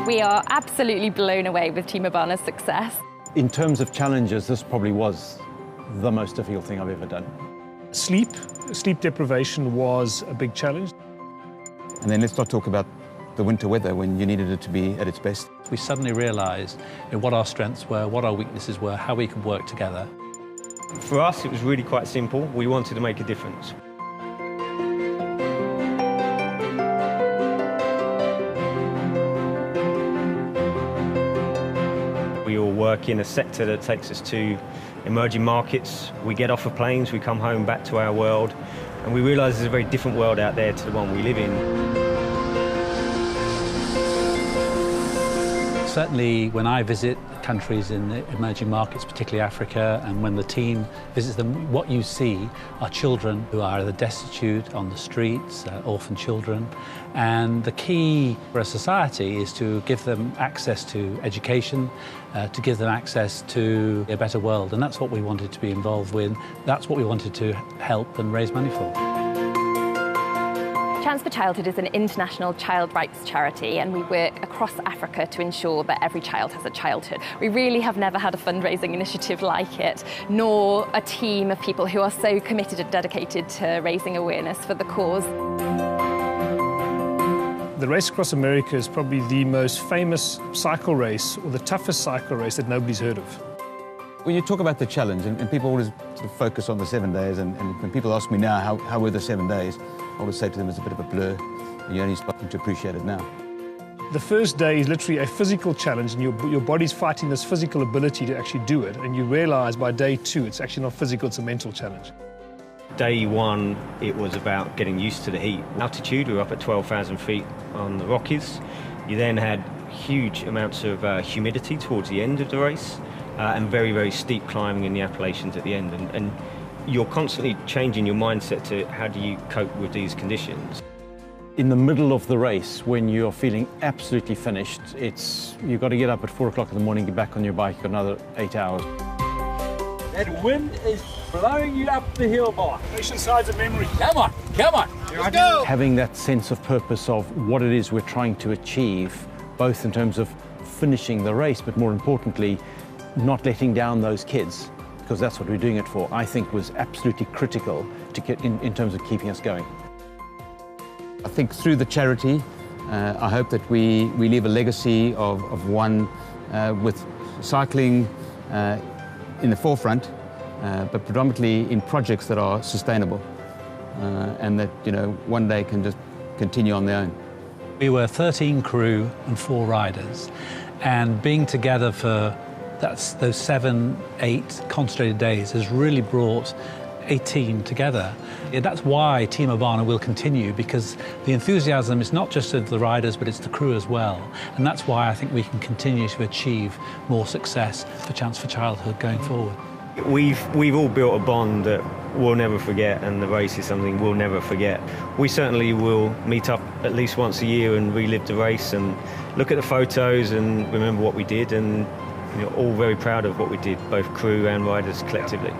We are absolutely blown away with Team Abana's success. In terms of challenges, this probably was the most difficult thing I've ever done. Sleep deprivation was a big challenge. And then let's not talk about the winter weather when you needed it to be at its best. We suddenly realised what our strengths were, what our weaknesses were, how we could work together. For us, it was really quite simple. We wanted to make a difference. We all work in a sector that takes us to emerging markets. We get off of planes, we come home back to our world, and we realise there's a very different world out there to the one we live in. Certainly when I visit countries in the emerging markets, particularly Africa, and when the team visits them, what you see are children who are either destitute on the streets, orphan children, and the key for a society is to give them access to education, to give them access to a better world, and that's what we wanted to be involved with. That's what we wanted to help and raise money for. Chance for Childhood is an international child rights charity, and we work across Africa to ensure that every child has a childhood. We really have never had a fundraising initiative like it, nor a team of people who are so committed and dedicated to raising awareness for the cause. The race across America is probably the most famous cycle race, or the toughest cycle race that nobody's heard of. When you talk about the challenge, and people always sort of focus on the 7 days, and when people ask me now how were the 7 days, I always say to them it's a bit of a blur, and you're only starting to appreciate it now. The first day is literally a physical challenge, and your body's fighting this physical ability to actually do it, and you realise by day 2 it's actually not physical, it's a mental challenge. Day 1, it was about getting used to the heat. Altitude, we were up at 12,000 feet on the Rockies. You then had huge amounts of humidity towards the end of the race, and very, very steep climbing in the Appalachians at the end. And you're constantly changing your mindset to how do you cope with these conditions. In the middle of the race, when you're feeling absolutely finished, you've got to get up at 4 o'clock in the morning, get back on your bike, you've got another 8 hours. That wind is blowing you up the hill, boy. Nation sides of memory. Come on, come on. Let's go. Having that sense of purpose of what it is we're trying to achieve, both in terms of finishing the race, but more importantly, not letting down those kids, because that's what we're doing it for, I think was absolutely critical to get in terms of keeping us going. I think through the charity, I hope that we leave a legacy of one with cycling in the forefront, but predominantly in projects that are sustainable, and that, you know, one day can just continue on their own. We were 13 crew and 4 riders, and being together for those 7, 8 concentrated days has really brought a team together. And that's why Team Abana will continue, because the enthusiasm is not just of the riders, but it's the crew as well. And that's why I think we can continue to achieve more success for Chance for Childhood going forward. We've all built a bond that we'll never forget, and the race is something we'll never forget. We certainly will meet up at least once a year and relive the race and look at the photos and remember what we did, and all very proud of what we did, both crew and riders collectively.